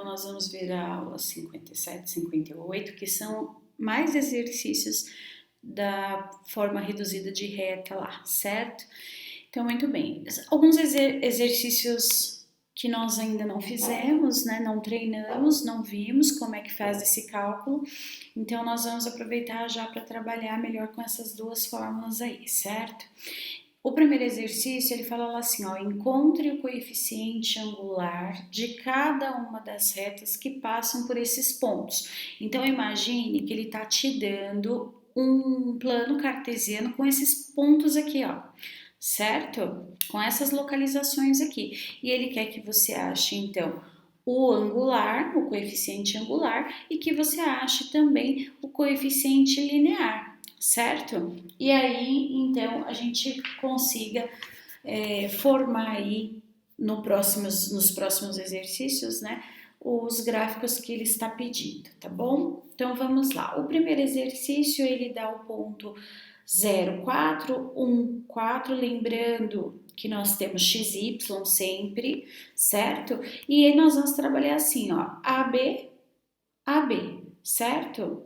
nós vamos ver a aula 57, 58, que são mais exercícios da forma reduzida de reta lá, certo? Então, muito bem. Alguns exercícios que nós ainda não fizemos, né? Não treinamos, não vimos como é que faz esse cálculo. Então, nós vamos aproveitar já para trabalhar melhor com essas duas fórmulas aí, certo? O primeiro exercício, ele fala lá assim, ó, encontre o coeficiente angular de cada uma das retas que passam por esses pontos. Então, imagine que ele está te dando um plano cartesiano com esses pontos aqui, ó, certo? Com essas localizações aqui. E ele quer que você ache, então, o angular, o coeficiente angular, e que você ache também o coeficiente linear, certo? E aí, então, a gente consiga formar aí nos próximos exercícios, né, os gráficos que ele está pedindo, tá bom? Então, vamos lá. O primeiro exercício, ele dá o ponto 0, 4, 1, 4, lembrando que nós temos x, y sempre, certo? E aí nós vamos trabalhar assim, ó, AB, AB, certo?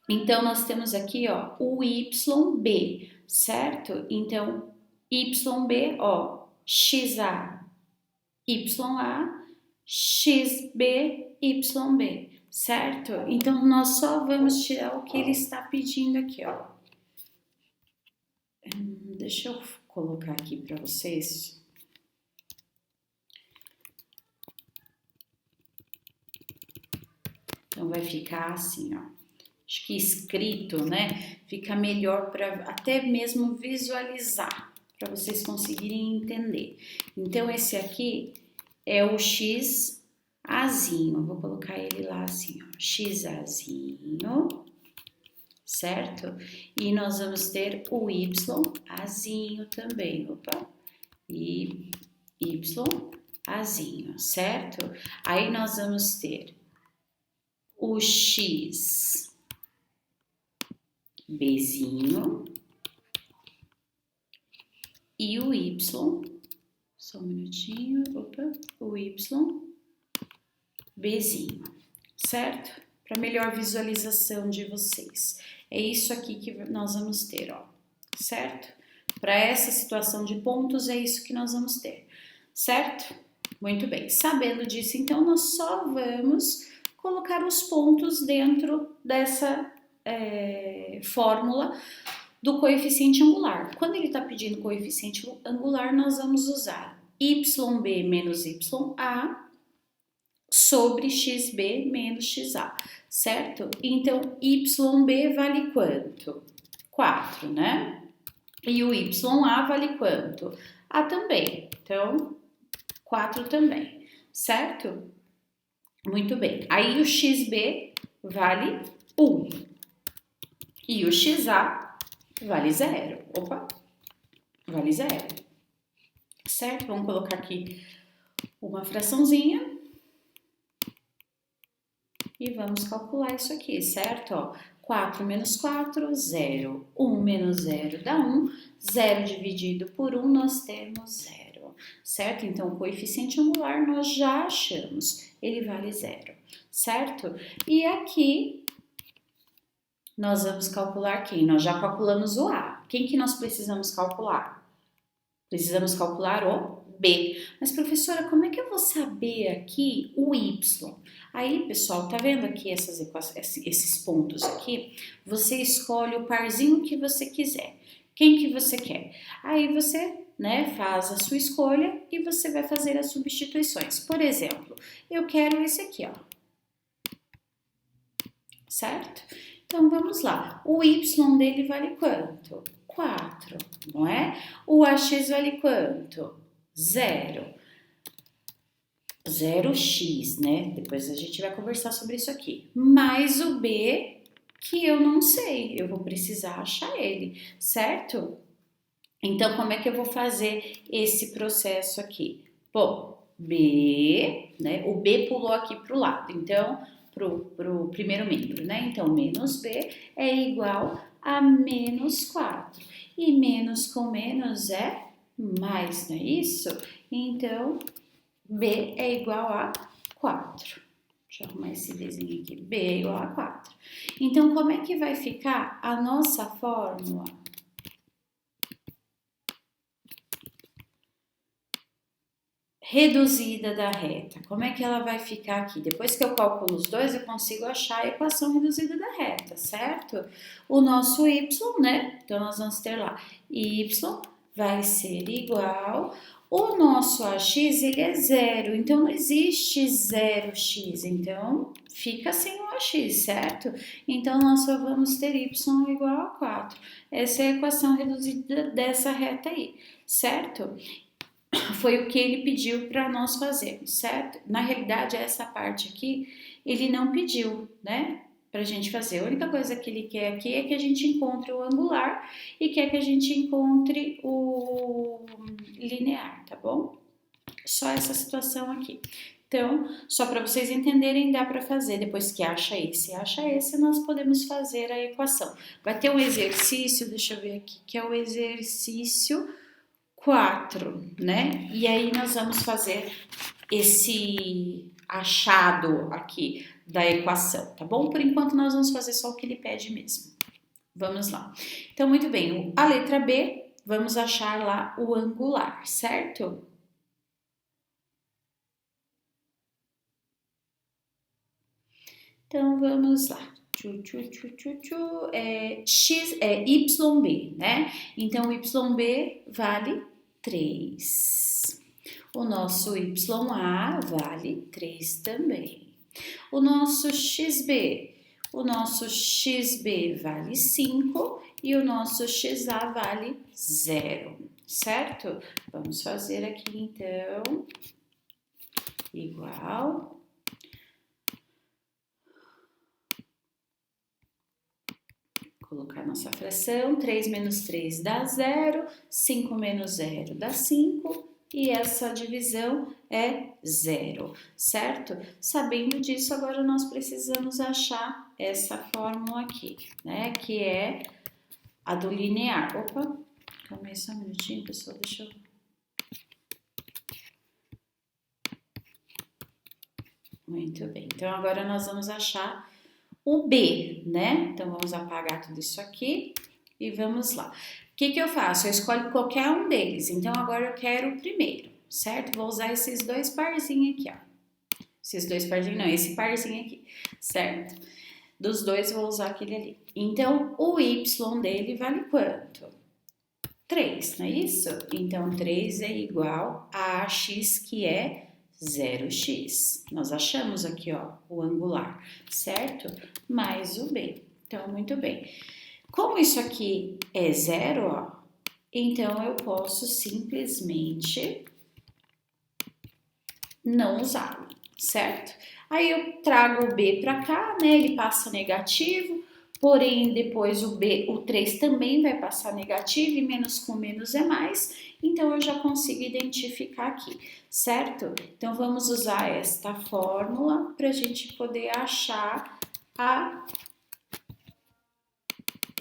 Então, nós temos aqui, ó, o YB, certo? Então, YB, ó, XA, YA, XB, YB, certo? Então, nós só vamos tirar o que ele está pedindo aqui, ó. Deixa eu colocar aqui para vocês. Então, vai ficar assim, ó. Acho que escrito, né, fica melhor para até mesmo visualizar, para vocês conseguirem entender. Então, esse aqui é o x azinho, vou colocar ele lá assim, ó, x azinho, certo? E nós vamos ter o y azinho também, opa, e y azinho, certo? Aí nós vamos ter o x Bzinho e o Y, só um minutinho, opa, o Y Bzinho, certo? Para melhor visualização de vocês. É isso aqui que nós vamos ter, ó, certo? Para essa situação de pontos, é isso que nós vamos ter, certo? Muito bem. Sabendo disso, então, nós só vamos colocar os pontos dentro dessa fórmula do coeficiente angular. Quando ele está pedindo coeficiente angular, nós vamos usar YB menos YA sobre XB menos XA, certo? Então, YB vale quanto? 4, né? E o YA vale quanto? A também. Então, 4 também, certo? Muito bem. Aí o XB vale 1. E o XA vale 0. Opa, vale 0. Certo? Vamos colocar aqui uma fraçãozinha. E vamos calcular isso aqui, certo? Ó, 4 menos 4, 0. 1 menos 0 dá 1. 0 dividido por 1, nós temos 0. Certo? Então, o coeficiente angular nós já achamos. Ele vale 0. Certo? E aqui nós vamos calcular quem? Nós já calculamos o A. Quem que nós precisamos calcular? Precisamos calcular o B. Mas, professora, como é que eu vou saber aqui o Y? Aí, pessoal, tá vendo aqui esses pontos aqui? Você escolhe o parzinho que você quiser. Quem que você quer? Aí você, né, faz a sua escolha e você vai fazer as substituições. Por exemplo, eu quero esse aqui, ó. Certo? Então, vamos lá. O Y dele vale quanto? 4, não é? O AX vale quanto? 0. 0x, né? Depois a gente vai conversar sobre isso aqui. Mais o B, que eu não sei. Eu vou precisar achar ele, certo? Então, como é que eu vou fazer esse processo aqui? Bom, B, né? O B pulou aqui para o lado. Então, pro primeiro membro, né? Então, menos B é igual a menos 4. E menos com menos é mais, não é isso? Então, B é igual a 4. Deixa eu arrumar esse vizinho aqui. B é igual a 4. Então, como é que vai ficar a nossa fórmula? Reduzida da reta. Como é que ela vai ficar aqui? Depois que eu calculo os dois, eu consigo achar a equação reduzida da reta, certo? O nosso y, né? Então, nós vamos ter lá y vai ser igual. O nosso ax, ele é zero, então não existe 0x, então fica sem o ax, certo? Então, nós só vamos ter y igual a 4. Essa é a equação reduzida dessa reta aí, certo? Foi o que ele pediu para nós fazermos, certo? Na realidade, essa parte aqui, ele não pediu, né? Para a gente fazer. A única coisa que ele quer aqui é que a gente encontre o angular e quer que a gente encontre o linear, tá bom? Só essa situação aqui. Então, só para vocês entenderem, dá para fazer. Depois que acha esse, nós podemos fazer a equação. Vai ter um exercício, deixa eu ver aqui, que é o exercício 4, né? E aí nós vamos fazer esse achado aqui da equação, tá bom? Por enquanto nós vamos fazer só o que ele pede mesmo. Vamos lá. Então, muito bem, a letra B, vamos achar lá o angular, certo? Então, vamos lá. X é YB, né? Então, YB vale 3. O nosso YA vale 3 também. O nosso XB vale 5 e o nosso XA vale 0, certo? Vamos fazer aqui, então, igual. Colocar nossa fração, 3 menos 3 dá 0, 5 menos 0 dá 5 e essa divisão é 0, certo? Sabendo disso, agora nós precisamos achar essa fórmula aqui, né? Que é a do linear. Opa, calma aí só um minutinho, pessoal, deixa eu... Muito bem, então agora nós vamos achar o B, né? Então, vamos apagar tudo isso aqui e vamos lá. O que eu faço? Eu escolho qualquer um deles. Então, agora eu quero o primeiro, certo? Vou usar esses dois parzinhos aqui, ó. Esses dois parzinhos, não, esse parzinho aqui, certo? Dos dois, vou usar aquele ali. Então, o Y dele vale quanto? 3, não é isso? Então, 3 é igual a x, que é 0x. Nós achamos aqui, ó, o angular, certo? Mais o B. Então, muito bem. Como isso aqui é 0, ó, então eu posso simplesmente não usá-lo, certo? Aí eu trago o B para cá, né? Ele passa negativo, porém depois o 3 também vai passar negativo e menos com menos é mais, então eu já consigo identificar aqui, certo? Então vamos usar esta fórmula para a gente poder achar a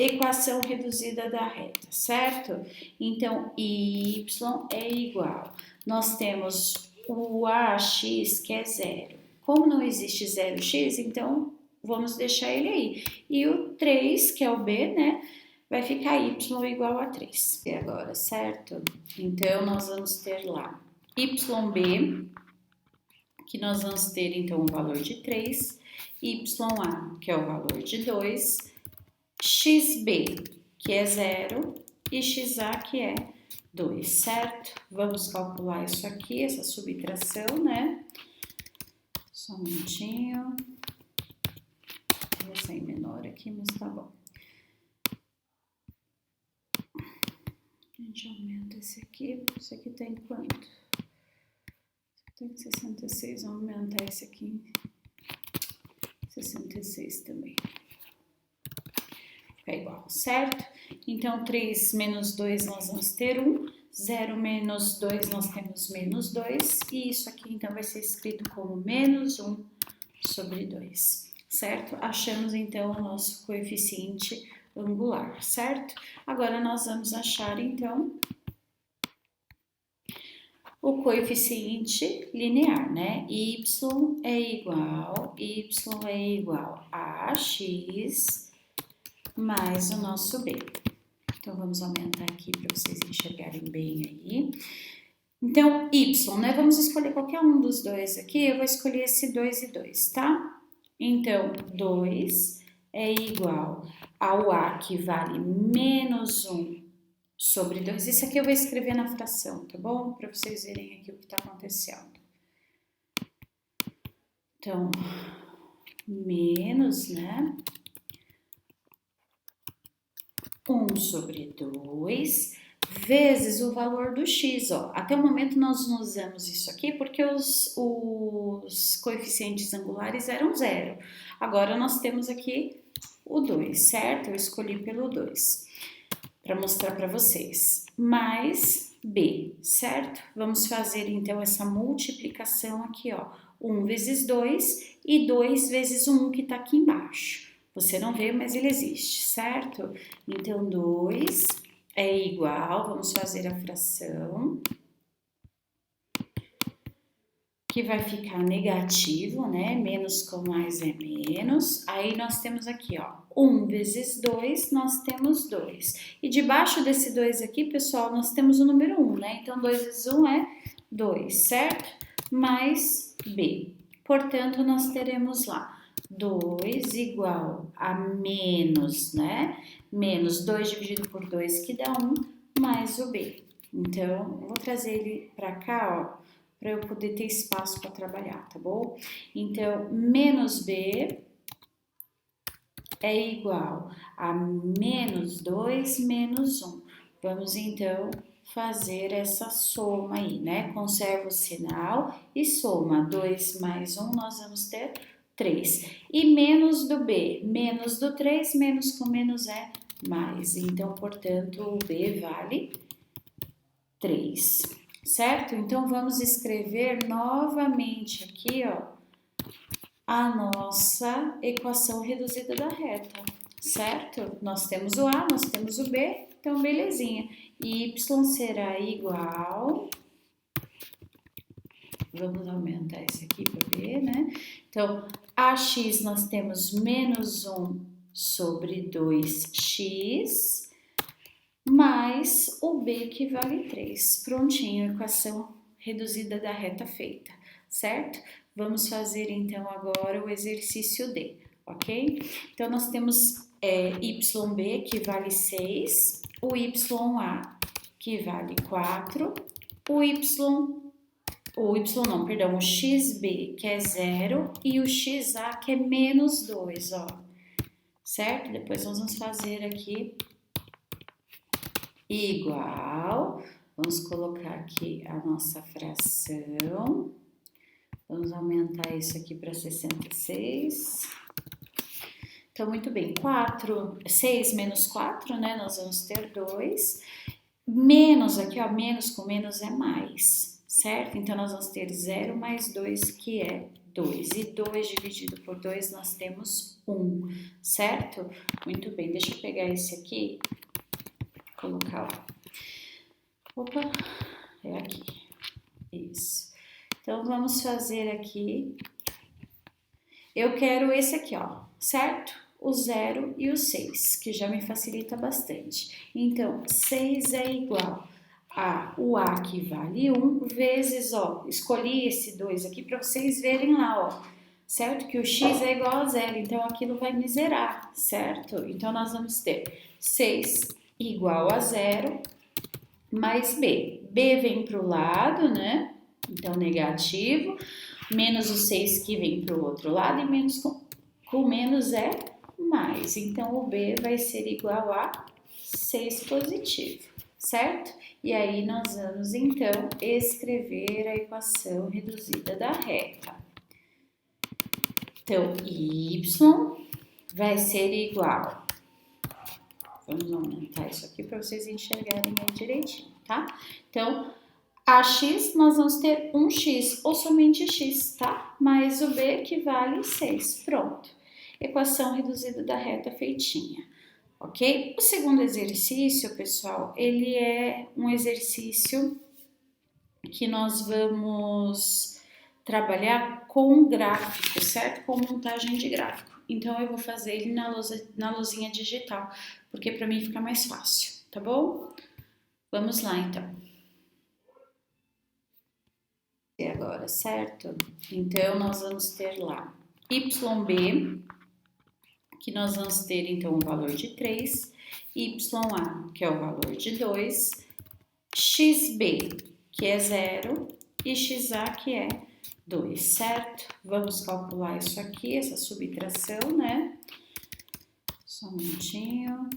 equação reduzida da reta, certo? Então, y é igual, nós temos o ax, que é 0. Como não existe 0x, então vamos deixar ele aí. E o 3, que é o b, né, vai ficar y igual a 3. E agora, certo? Então, nós vamos ter lá yb, que nós vamos ter, então, o valor de 3, ya, que é o valor de 2, xb, que é 0, e xa, que é 2, certo? Vamos calcular isso aqui, essa subtração, né? Só um minutinho. Vou sair menor aqui, mas tá bom. A gente aumenta esse aqui tem quanto? Tem 66, vamos aumentar esse aqui em 66 também. Fica igual, certo? Então, 3 menos 2 nós vamos ter 1, 0 menos 2 nós temos menos 2, e isso aqui então vai ser escrito como menos 1 sobre 2, certo? Achamos então o nosso coeficiente angular, certo? Agora nós vamos achar então o coeficiente linear, né? Y é igual a x mais o nosso b. Então, vamos aumentar aqui para vocês enxergarem bem aí. Então, y, né? Vamos escolher qualquer um dos dois aqui. Eu vou escolher esse 2 e 2, tá? Então, 2 é igual ao a, que vale menos 1 sobre 2. Isso aqui eu vou escrever na fração, tá bom? Para vocês verem aqui o que está acontecendo. Então, menos, né? 1 sobre 2 vezes o valor do x, ó. Até o momento nós não usamos isso aqui porque os coeficientes angulares eram zero. Agora nós temos aqui o 2, certo? Eu escolhi pelo 2 para mostrar para vocês. Mais b, certo? Vamos fazer então essa multiplicação aqui, ó. 1 vezes 2 e 2 vezes o 1 que está aqui embaixo. Você não vê, mas ele existe, certo? Então, 2 é igual, vamos fazer a fração, que vai ficar negativo, né? Menos com mais é menos. Aí, nós temos aqui, ó, 1 vezes 2, nós temos 2. E debaixo desse 2 aqui, pessoal, nós temos o número 1, né? Então, 2 vezes 1 é 2, certo? Mais b. Portanto, nós teremos lá 2 igual a menos, né? Menos 2 dividido por 2, que dá 1, mais o b. Então, vou trazer ele para cá, ó, para eu poder ter espaço para trabalhar, tá bom? Então, menos b é igual a menos 2 menos 1. Vamos, então, fazer essa soma aí, né? Conserva o sinal e soma 2 mais 1, nós vamos ter 3. E menos do b, menos do 3, menos com menos é mais. Então, portanto, o b vale 3, certo? Então, vamos escrever novamente aqui, ó, a nossa equação reduzida da reta, certo? Nós temos o a, nós temos o b, então, belezinha. Y será igual... Vamos aumentar esse aqui para ver, né? Então, ax nós temos menos 1 sobre 2x, mais o b que vale 3. Prontinho, equação reduzida da reta feita, certo? Vamos fazer então agora o exercício D, ok? Então, nós temos YB que vale 6, o YA que vale 4, o XB que é 0 e o XA que é menos 2, ó, certo? Depois nós vamos fazer aqui igual, vamos colocar aqui a nossa fração, vamos aumentar isso aqui para 66. Então, muito bem, 6 menos 4, né? Nós vamos ter 2. Menos aqui, ó, menos com menos é mais, certo? Então, nós vamos ter 0 mais 2, que é 2. E 2 dividido por 2, nós temos 1, certo? Muito bem, deixa eu pegar esse aqui, colocar lá. Opa, é aqui. Isso. Então, vamos fazer aqui. Eu quero esse aqui, ó, certo? O 0 e o 6, que já me facilita bastante. Então, 6 é igual a o A que vale 1 vezes, ó, escolhi esse 2 aqui para vocês verem lá, ó, certo? Que o x é igual a 0, então aquilo vai me zerar, certo? Então, nós vamos ter 6 igual a 0 mais b. B vem para o lado, né? Então, negativo, menos o 6 que vem para o outro lado e menos com menos é mais. Então, o B vai ser igual a 6 positivo, certo? E aí, nós vamos, então, escrever a equação reduzida da reta. Então, y vai ser igual... Vamos aumentar isso aqui para vocês enxergarem aí direitinho, tá? Então, ax, nós vamos ter 1x ou somente x, tá? Mais o b que vale 6. Pronto. Equação reduzida da reta feitinha, ok? O segundo exercício, pessoal, ele é um exercício que nós vamos trabalhar com gráfico, certo? Com montagem de gráfico. Então, eu vou fazer ele na lousinha digital, porque para mim fica mais fácil, tá bom? Vamos lá, então. E agora, certo? Então, nós vamos ter lá YB, que nós vamos ter, então, o valor de 3, YA, que é o valor de 2, XB, que é 0, e XA, que é 2, certo? Vamos calcular isso aqui, essa subtração, né? Só um minutinho.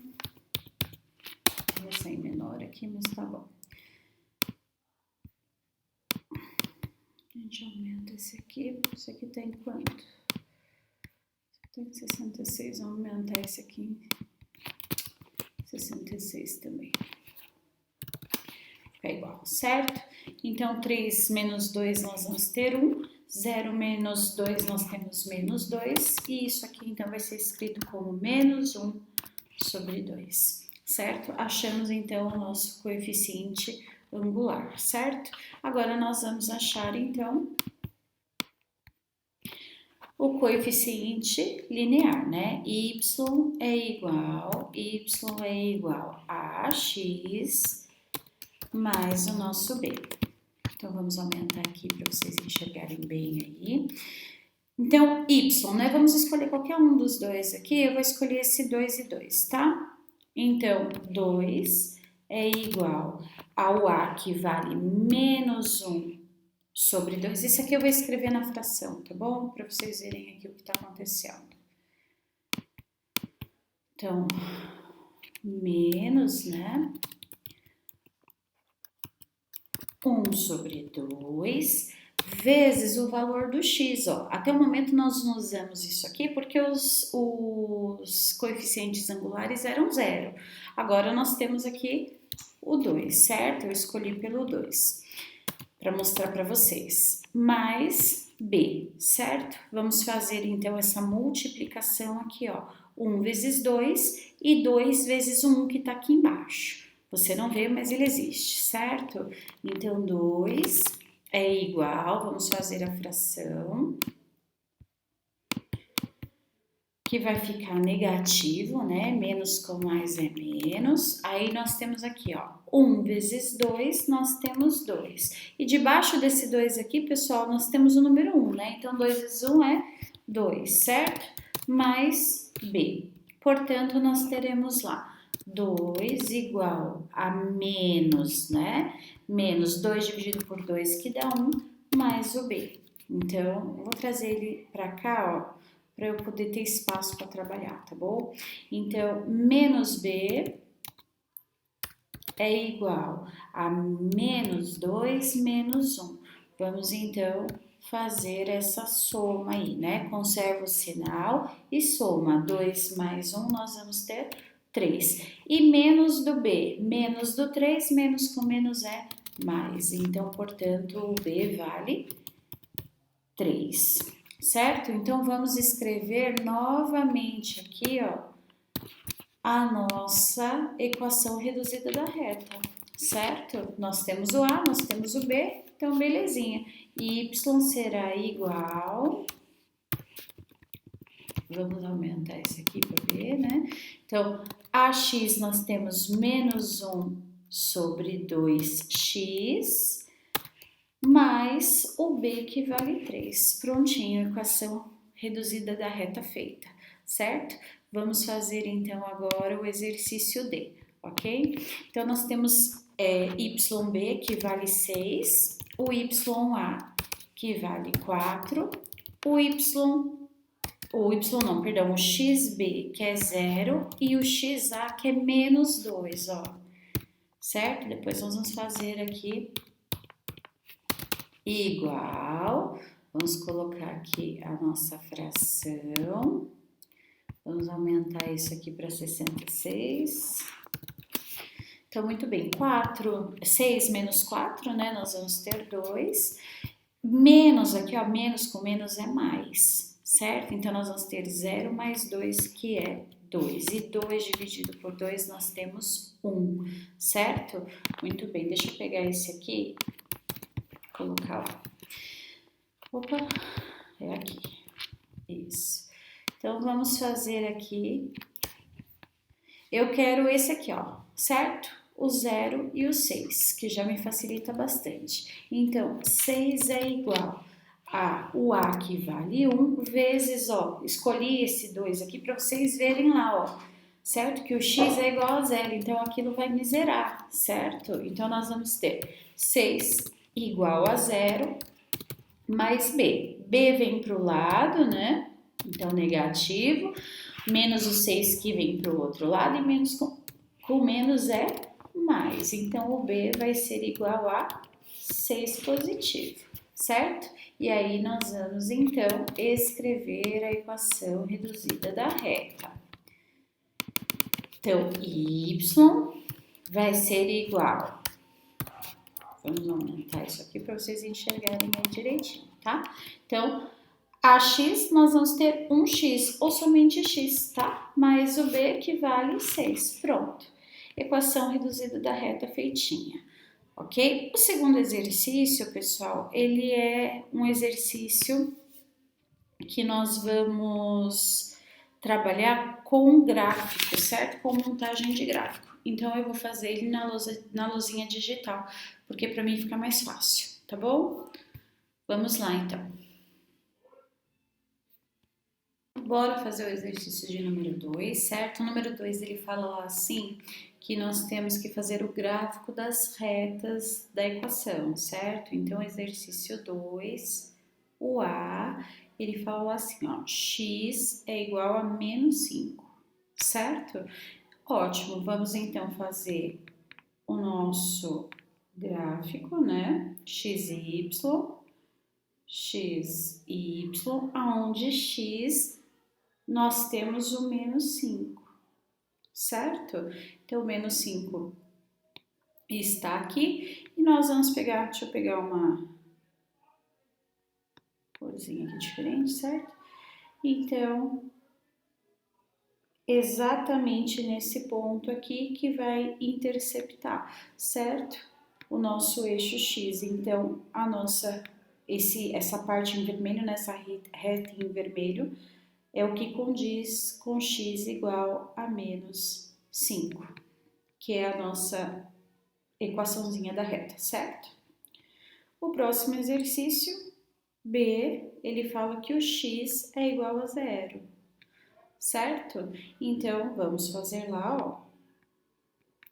Vou sair menor aqui, mas tá bom. A gente aumenta esse aqui tem quanto? Tem 66, vamos aumentar esse aqui em 66 também. Fica igual, certo? Então, 3 menos 2 nós vamos ter 1, 0 menos 2 nós temos menos 2, e isso aqui então vai ser escrito como menos 1 sobre 2, certo? Achamos então o nosso coeficiente angular, certo? Agora nós vamos achar então o coeficiente linear, né? Y é igual a x mais o nosso b. Então, vamos aumentar aqui para vocês enxergarem bem aí. Então, y, né? Vamos escolher qualquer um dos dois aqui. Eu vou escolher esse 2 e 2, tá? Então, 2 é igual ao a, que vale menos 1 sobre 2. Isso aqui eu vou escrever na fração, tá bom? Para vocês verem aqui o que está acontecendo. Então, menos, né? 1 sobre 2 vezes o valor do x, ó. Até o momento nós não usamos isso aqui porque os coeficientes angulares eram 0. Agora nós temos aqui o 2, certo? Eu escolhi pelo 2 para mostrar para vocês. Mais b, certo? Vamos fazer então essa multiplicação aqui, ó. 1 vezes 2 e 2 vezes 1 que tá aqui embaixo. Você não vê, mas ele existe, certo? Então, 2 é igual, vamos fazer a fração, que vai ficar negativo, né? Menos com mais é menos. Aí, nós temos aqui, ó, 1 vezes 2, nós temos 2. E debaixo desse 2 aqui, pessoal, nós temos o número 1, né? Então, 2 vezes 1 é 2, certo? Mais b. Portanto, nós teremos lá 2 igual a menos, né? Menos 2 dividido por 2, que dá 1, mais o b. Então, eu vou trazer ele para cá, ó, para eu poder ter espaço para trabalhar, tá bom? Então, menos b é igual a menos 2 menos 1. Vamos, então, fazer essa soma aí, né? Conserva o sinal e soma 2 mais 1, nós vamos ter 3. E menos do b, menos do 3, menos com menos é mais. Então, portanto, o b vale 3, certo? Então, vamos escrever novamente aqui, ó, a nossa equação reduzida da reta, certo? Nós temos o a, nós temos o b, então, belezinha. Y será igual... Vamos aumentar esse aqui para ver, né? Então, ax nós temos menos 1 sobre 2x, mais o b que vale 3. Prontinho, equação reduzida da reta feita, certo? Vamos fazer então agora o exercício D, ok? Então, nós temos YB que vale 6, o YA que vale 4, o XB que é 0 e o XA que é menos 2, ó, certo? Depois nós vamos fazer aqui igual, vamos colocar aqui a nossa fração, vamos aumentar isso aqui para 66. Então, muito bem, 6 menos 4, né, nós vamos ter 2, menos aqui, ó, menos com menos é mais, certo? Então, nós vamos ter 0 mais 2, que é 2, e 2 dividido por 2, nós temos 1, certo? Muito bem, deixa eu pegar esse aqui colocar lá. Opa, é aqui. Isso. Então, vamos fazer aqui. Eu quero esse aqui, ó, certo? O 0 e o 6, que já me facilita bastante. Então, 6 é igual a o A que vale 1 vezes, ó, escolhi esse 2 aqui para vocês verem lá, ó, certo? Que o x é igual a 0, então aquilo vai me zerar, certo? Então, nós vamos ter 6 igual a 0 mais b. B vem para o lado, né? Então, negativo, menos o 6 que vem para o outro lado e menos com menos é mais. Então, o B vai ser igual a 6 positivo, certo? E aí, nós vamos, então, escrever a equação reduzida da reta. Então, y vai ser igual. Vamos aumentar isso aqui para vocês enxergarem aí direitinho, tá? Então, a x, nós vamos ter um x, ou somente x, tá? Mais o b, que vale 6. Pronto. Equação reduzida da reta feitinha, ok? O segundo exercício, pessoal, ele é um exercício que nós vamos trabalhar com gráfico, certo? Com montagem de gráfico. Então, eu vou fazer ele na lousinha digital, porque para mim fica mais fácil, tá bom? Vamos lá, então. Bora fazer o exercício de número 2, certo? O número 2, ele fala lá assim, que nós temos que fazer o gráfico das retas da equação, certo? Então, exercício 2, o A, ele fala assim, ó, x é igual a menos 5, certo? Ótimo, vamos então fazer o nosso gráfico, né? XY, aonde x nós temos o menos 5, certo? Então, o menos 5 está aqui e nós vamos pegar, deixa eu pegar uma corzinha aqui diferente, certo? Então, exatamente nesse ponto aqui que vai interceptar, certo? O nosso eixo X. Então, a nossa, essa parte em vermelho, nessa reta em vermelho, é o que condiz com x igual a menos 5, que é a nossa equaçãozinha da reta, certo? O próximo exercício, B, ele fala que o x é igual a 0, certo? Então, vamos fazer lá, ó,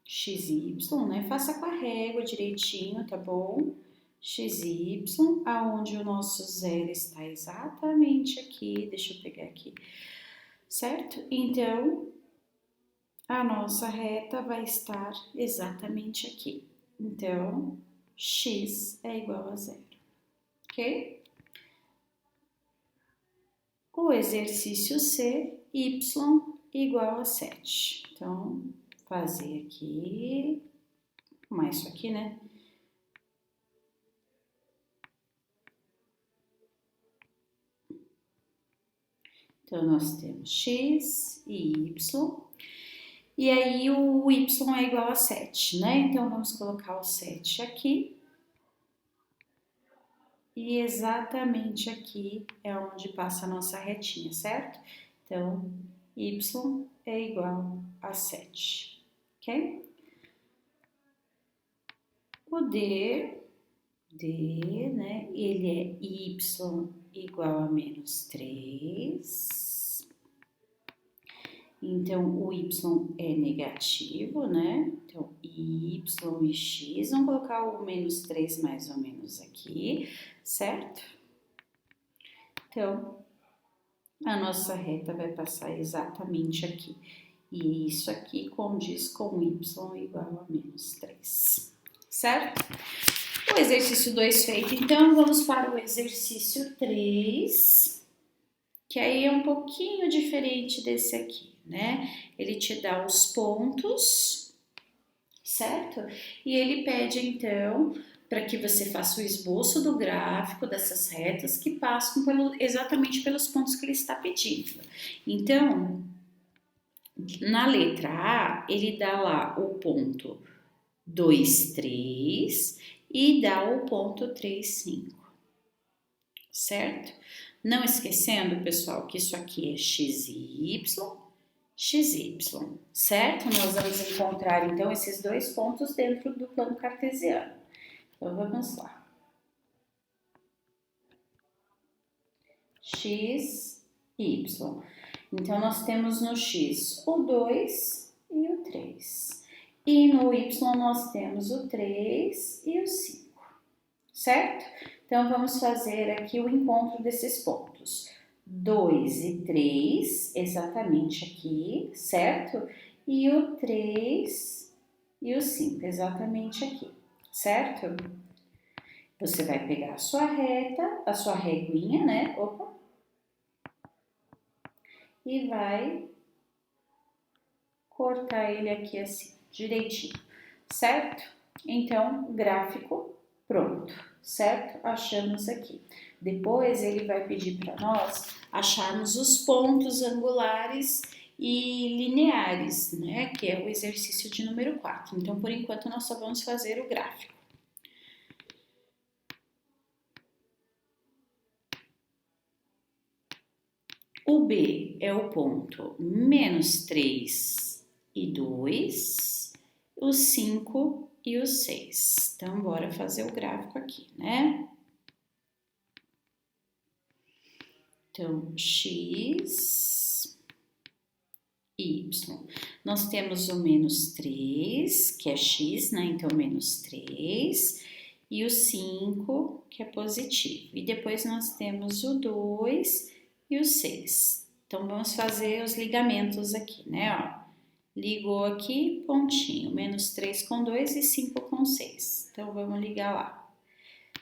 xy, né? Faça com a régua direitinho, tá bom? Xy, aonde o nosso 0 está exatamente aqui, deixa eu pegar aqui, certo? Então, a nossa reta vai estar exatamente aqui. Então, x é igual a 0, ok? O exercício C, y igual a 7. Então, fazer aqui, mais isso aqui, né? Então, nós temos x e y, e aí o y é igual a 7, né? Então, vamos colocar o 7 aqui. E exatamente aqui é onde passa a nossa retinha, certo? Então, y é igual a 7, ok? O D, né? Ele é y igual a menos 3. Então, o y é negativo, né? Então, y e x, vamos colocar o menos 3 mais ou menos aqui, certo? Então, a nossa reta vai passar exatamente aqui. E isso aqui condiz com y igual a menos 3, certo? O exercício 2 feito, então, vamos para o exercício 3, que aí é um pouquinho diferente desse aqui, né? Ele te dá os pontos, certo? E ele pede, então, para que você faça o esboço do gráfico dessas retas que passam exatamente pelos pontos que ele está pedindo. Então, na letra A, ele dá lá o ponto 2, 3, e dá o ponto 35, certo? Não esquecendo, pessoal, que isso aqui é x e y, certo? Nós vamos encontrar, então, esses dois pontos dentro do plano cartesiano. Então, vamos lá. X, y. Então, nós temos no x o 2 e o 3. E no y nós temos o 3 e o 5, certo? Então, vamos fazer aqui o encontro desses pontos. 2 e 3, exatamente aqui, certo? E o 3 e o 5, exatamente aqui, certo? Você vai pegar a sua reta, a sua reguinha, né? Opa! E vai cortar ele aqui assim, direitinho, certo? Então, gráfico pronto, certo? Achamos aqui. Depois ele vai pedir para nós acharmos os pontos angulares e lineares, né? Que é o exercício de número 4. Então, por enquanto, nós só vamos fazer o gráfico. O B é o ponto menos 3 e 2, o 5 e o 6. Então, bora fazer o gráfico aqui, né? Então, x, y. Nós temos o menos 3, que é x, né? Então, menos 3. E o 5, que é positivo. E depois nós temos o 2 e o 6. Então, vamos fazer os ligamentos aqui, né? Ó, ligou aqui, pontinho. Menos 3 com 2 e 5 com 6. Então, vamos ligar lá,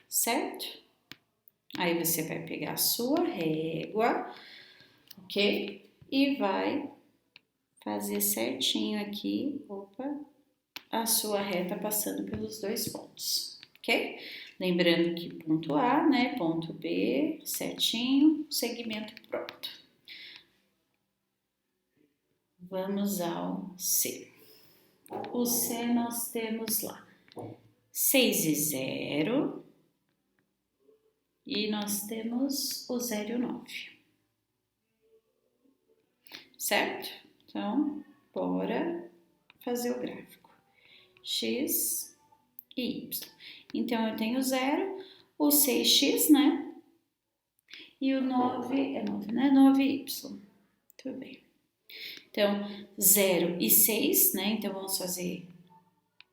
certo? Aí, você vai pegar a sua régua, ok? E vai fazer certinho aqui, opa, a sua reta passando pelos dois pontos, ok? Lembrando que ponto A, né? Ponto B, certinho, segmento pronto. Vamos ao C. O C nós temos lá 6 e 0 e nós temos o 0 e o 9, certo? Então, bora fazer o gráfico. X e Y. Então, eu tenho 0, o 6x, né? E o 9, é 9, né? 9y. Tudo bem. Então, 0 e 6, né? Então, vamos fazer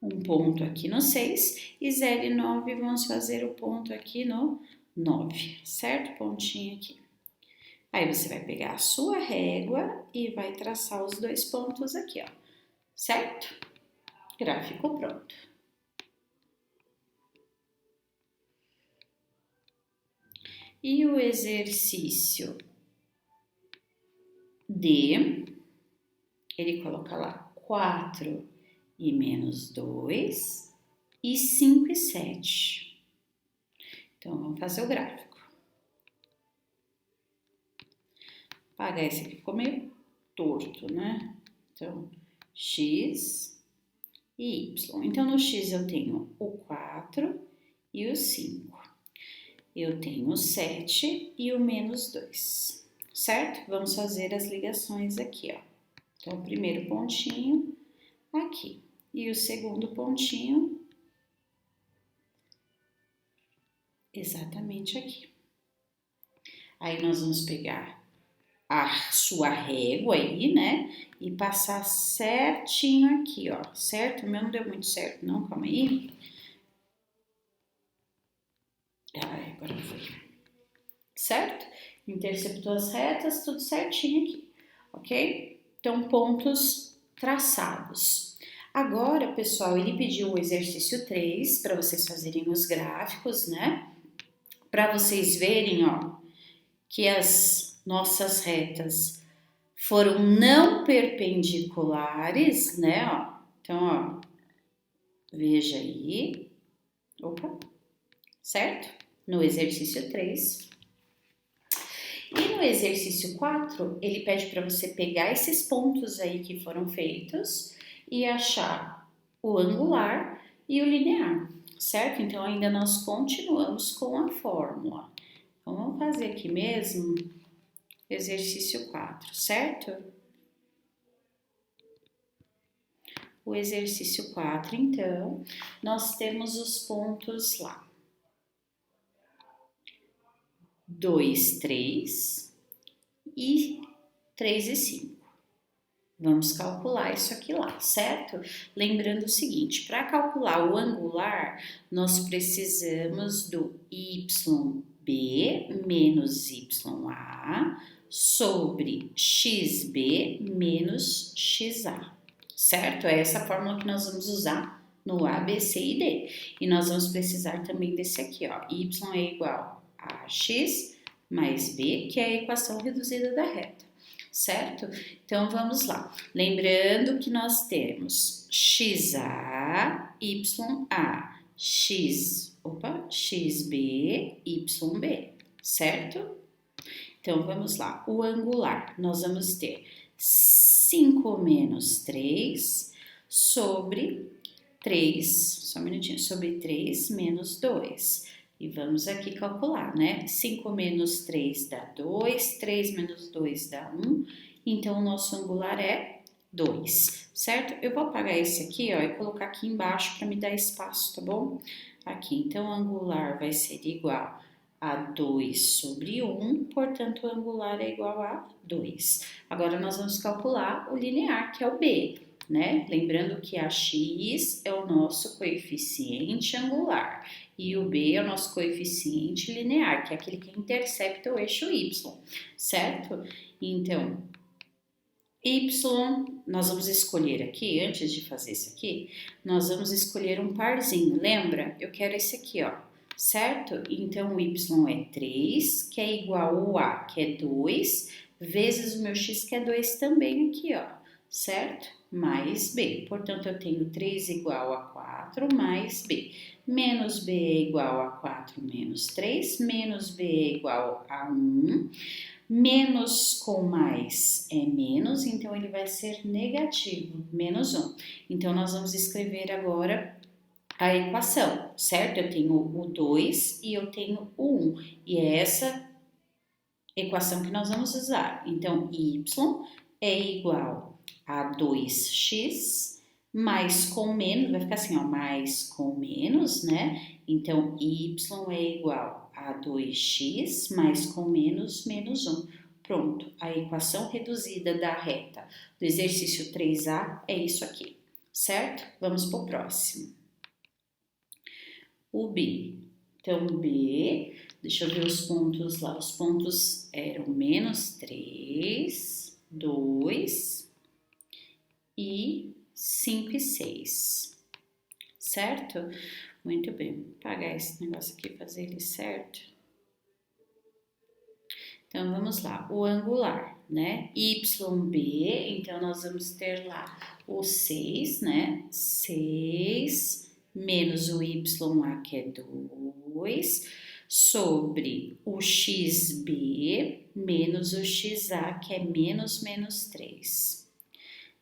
um ponto aqui no 6. E 0 e 9, vamos fazer o ponto aqui no 9, certo? Pontinho aqui. Aí, você vai pegar a sua régua e vai traçar os dois pontos aqui, ó. Certo? Gráfico pronto. E o exercício D, ele coloca lá 4 e menos 2 e 5 e 7. Então, vamos fazer o gráfico. Apagar esse aqui, ficou meio torto, né? Então, x e y. Então, no x eu tenho o 4 e o 5. Eu tenho o 7 e o menos 2, certo? Vamos fazer as ligações aqui, ó. Então, o primeiro pontinho aqui e o segundo pontinho exatamente aqui. Aí, nós vamos pegar a sua régua aí, né? E passar certinho aqui, ó. Certo? O meu não deu muito certo, não. Calma aí. Agora foi. Certo? Interceptou as retas, tudo certinho aqui, ok? Então, pontos traçados. Agora, pessoal, ele pediu o exercício 3 para vocês fazerem os gráficos, né? Para vocês verem, ó, que as nossas retas foram não perpendiculares, né? Ó. Então, ó, veja aí. Opa, certo? No exercício 3. E no exercício 4, ele pede para você pegar esses pontos aí que foram feitos e achar o angular e o linear, certo? Então, ainda nós continuamos com a fórmula. Então, vamos fazer aqui mesmo, exercício 4, certo? O exercício 4, então, nós temos os pontos lá. 2, 3 e 3 e 5. Vamos calcular isso aqui lá, certo? Lembrando o seguinte, para calcular o angular, nós precisamos do YB menos YA sobre XB menos XA, certo? É essa fórmula que nós vamos usar no A, B, C e D. E nós vamos precisar também desse aqui, ó, Y é igual a X mais B, que é a equação reduzida da reta, certo? Então, vamos lá. Lembrando que nós temos XA, YA, XB, YB, certo? Então, vamos lá. O angular, nós vamos ter 5 menos 3 sobre 3, só um minutinho, sobre 3 menos 2. E vamos aqui calcular, né? 5 menos 3 dá 2, 3 menos 2 dá 1, então o nosso angular é 2, certo? Eu vou apagar esse aqui, ó, e colocar aqui embaixo para me dar espaço, tá bom? Aqui, então o angular vai ser igual a 2 sobre 1, portanto o angular é igual a 2. Agora nós vamos calcular o linear, que é o B, né? Lembrando que a x é o nosso coeficiente angular e o b é o nosso coeficiente linear, que é aquele que intercepta o eixo y, certo? Então, y, nós vamos escolher aqui, antes de fazer isso aqui, nós vamos escolher um parzinho, lembra? Eu quero esse aqui, ó, certo? Então, o y é 3, que é igual ao a, que é 2, vezes o meu x, que é 2 também aqui, ó, certo? Mais b. Portanto, eu tenho 3 igual a 4 mais b. Menos b é igual a 4 menos 3, menos b é igual a 1. Menos com mais é menos, então ele vai ser negativo, menos 1. Então, nós vamos escrever agora a equação, certo? Eu tenho o 2 e eu tenho o 1. E é essa equação que nós vamos usar. Então, y é igual a 2x mais com menos, vai ficar assim, ó, mais com menos, né? Então, y é igual a 2x mais com menos, menos 1. Pronto, a equação reduzida da reta do exercício 3A é isso aqui, certo? Vamos para o próximo. O B. Então, B, deixa eu ver os pontos lá. Os pontos eram menos 3, 2 e 5 e 6, certo? Muito bem, vou apagar esse negócio aqui e fazer ele certo. Então, vamos lá, o angular, né? YB, então nós vamos ter lá o 6, né? 6 menos o YA, que é 2, sobre o XB menos o XA, que é menos menos 3.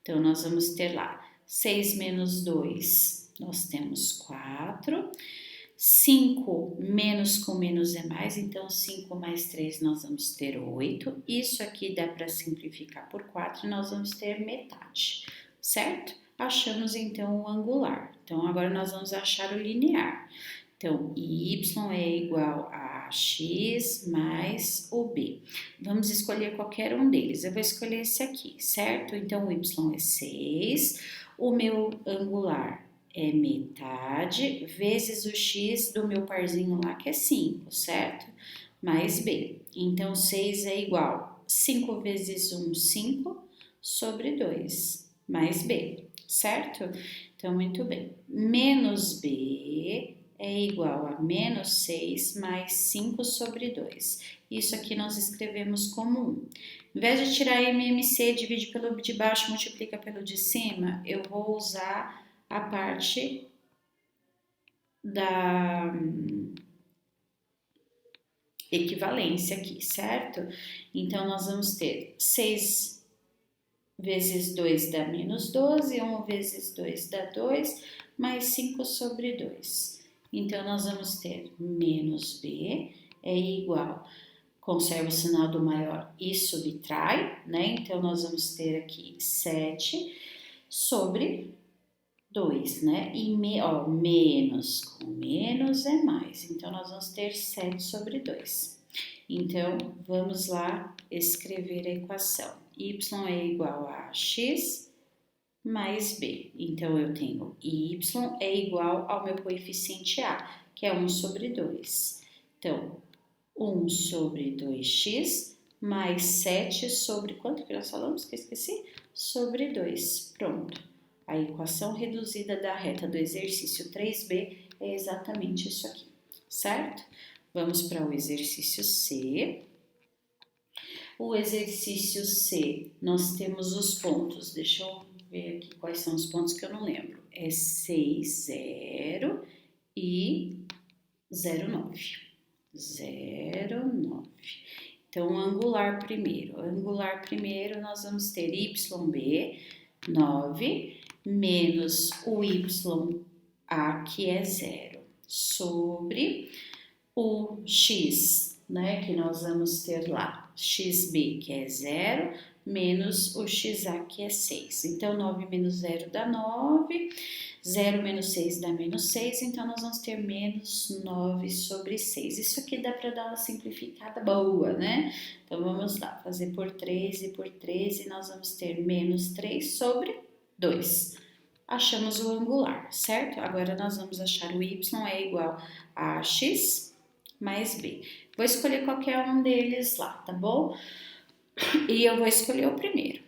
Então, nós vamos ter lá 6 menos 2, nós temos 4. 5 menos com menos é mais, então 5 mais 3 nós vamos ter 8. Isso aqui dá para simplificar por 4 e nós vamos ter metade, certo? Achamos então o angular. Então agora nós vamos achar o linear. Então, y é igual a x mais o b. Vamos escolher qualquer um deles. Eu vou escolher esse aqui, certo? Então, o y é 6, o meu angular é metade, vezes o x do meu parzinho lá, que é 5, certo? Mais b. Então, 6 é igual a 5 vezes 1, 5, sobre 2, mais b, certo? Então, muito bem. Menos b é igual a menos 6 mais 5 sobre 2. Isso aqui nós escrevemos como 1. Em vez de tirar MMC, divide pelo de baixo, multiplica pelo de cima, eu vou usar a parte da equivalência aqui, certo? Então, nós vamos ter 6 vezes 2 dá menos 12, 1 vezes 2 dá 2, mais 5 sobre 2. Então, nós vamos ter menos b é igual, conserva o sinal do maior e subtrai, né? Então, nós vamos ter aqui 7 sobre 2, né? E menos com menos é mais. Então, nós vamos ter 7 sobre 2. Então, vamos lá escrever a equação. Y é igual a x mais b. Então, eu tenho y é igual ao meu coeficiente a, que é 1 sobre 2. Então, 1 sobre 2x mais 7 sobre quanto que nós falamos que eu esqueci? Sobre 2. Pronto. A equação reduzida da reta do exercício 3b é exatamente isso aqui, certo? Vamos para o exercício C. O exercício C, nós temos os pontos. Deixa eu ver aqui quais são os pontos que eu não lembro. É 6, 0 e 0,9. 0,9. Então, angular primeiro. Angular primeiro, nós vamos ter YB, 9, menos o YA, que é 0, sobre o X, né, que nós vamos ter lá, XB, que é 0, menos o XA, que é 6. Então, 9 menos 0 dá 9, 0 menos 6 dá menos 6, então nós vamos ter menos 9 sobre 6. Isso aqui dá para dar uma simplificada boa, né? Então, vamos lá, fazer por 3 e por 3, e nós vamos ter menos 3 sobre 2. Achamos o angular, certo? Agora, nós vamos achar o y é igual a x mais b. Vou escolher qualquer um deles lá, tá bom? E eu vou escolher o primeiro.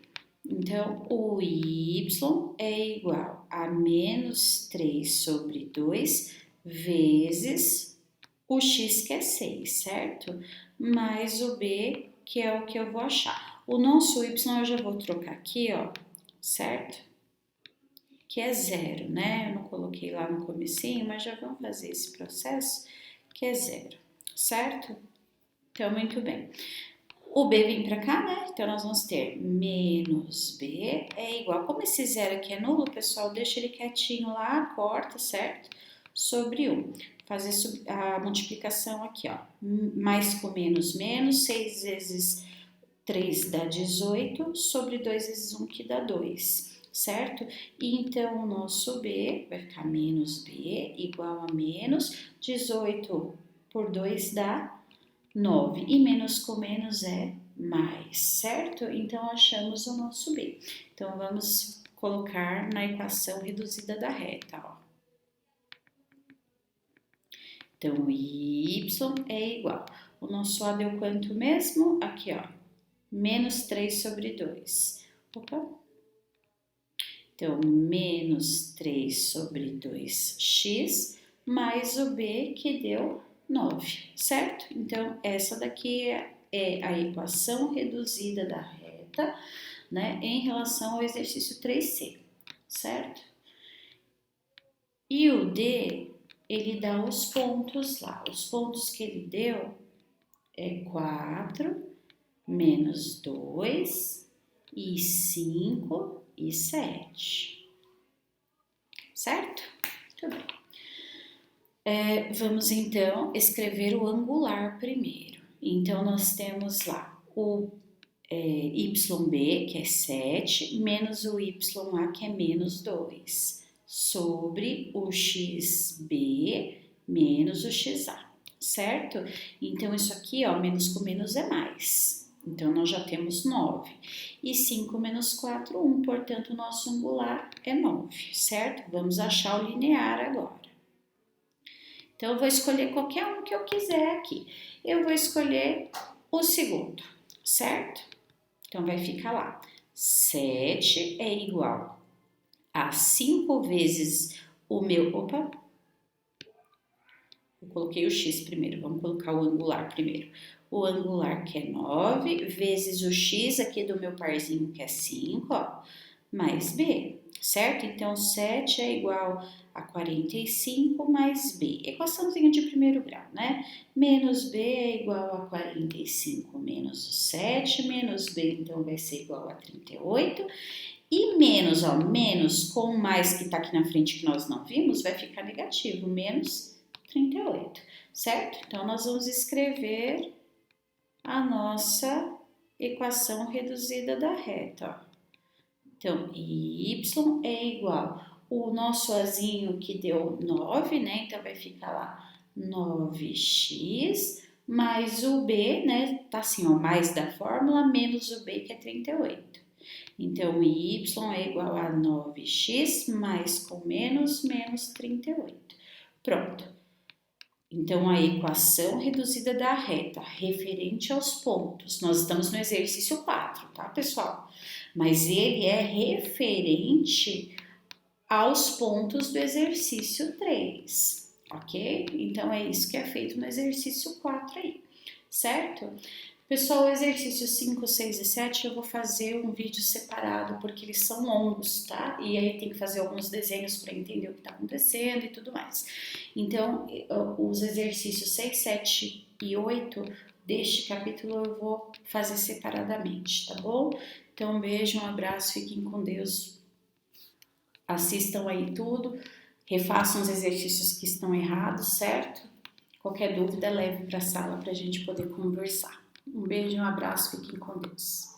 Então, o y é igual a menos 3 sobre 2 vezes o x, que é 6, certo? Mais o b, que é o que eu vou achar. O nosso y eu já vou trocar aqui, ó, certo? Que é 0, né? Eu não coloquei lá no comecinho, mas já vamos fazer esse processo, que é 0, certo? Então, muito bem. O b vem para cá, né? Então, nós vamos ter menos b é igual. Como esse zero aqui é nulo, pessoal, deixa ele quietinho lá, corta, certo? Sobre 1. Fazer a multiplicação aqui, ó. Mais com menos, menos. 6 vezes 3 dá 18, sobre 2 vezes 1, que dá 2. Certo? E então, o nosso b vai ficar menos b igual a menos 18 por 2 dá 9. E menos com menos é mais, certo? Então, achamos o nosso b. Então, vamos colocar na equação reduzida da reta, ó. Então, y é igual. O nosso a deu quanto mesmo? Aqui, ó. Menos 3 sobre 2. Opa! Então, menos 3 sobre 2x, mais o b, que deu 9, certo? Então, essa daqui é a equação reduzida da reta, né, em relação ao exercício 3C, certo? E o D, ele dá os pontos lá. Os pontos que ele deu é 4, menos 2, e 5 e 7. Certo? Muito bem. Vamos então escrever o angular primeiro. Então, nós temos lá o YB, que é 7, menos o YA, que é menos 2, sobre o XB menos o XA, certo? Então, isso aqui, ó, menos com menos é mais. Então, nós já temos 9. E 5 menos 4, 1. Portanto, o nosso angular é 9, certo? Vamos achar o linear agora. Então, eu vou escolher qualquer um que eu quiser aqui. Eu vou escolher o segundo, certo? Então, vai ficar lá. 7 é igual a 5 vezes o meu... Opa! Eu coloquei o x primeiro, vamos colocar o angular primeiro. O angular, que é 9, vezes o x aqui do meu parzinho, que é 5, ó, mais b, certo? Então, 7 é igual a 45 mais b. Equaçãozinha de primeiro grau, né? Menos b é igual a 45 menos o 7, menos b, então, vai ser igual a 38. E menos, ó, menos com mais que tá aqui na frente que nós não vimos, vai ficar negativo, menos 38, certo? Então, nós vamos escrever a nossa equação reduzida da reta, ó. Então, y é igual o nosso azinho que deu 9, né? Então, vai ficar lá 9x mais o b, né? Tá assim, ó, mais da fórmula, menos o b, que é 38. Então, y é igual a 9x mais com menos 38. Pronto. Então, a equação reduzida da reta referente aos pontos, nós estamos no exercício 4, tá, pessoal? Mas ele é referente aos pontos do exercício 3, ok? Então, é isso que é feito no exercício 4 aí, certo? Pessoal, o exercício 5, 6 e 7 eu vou fazer um vídeo separado porque eles são longos, tá? E aí tem que fazer alguns desenhos para entender o que está acontecendo e tudo mais. Então, os exercícios 6, 7 e 8 deste capítulo eu vou fazer separadamente, tá bom? Então, um beijo, um abraço, fiquem com Deus. Assistam aí tudo, refaçam os exercícios que estão errados, certo? Qualquer dúvida, leve para a sala para a gente poder conversar. Um beijo e um abraço, fiquem com Deus.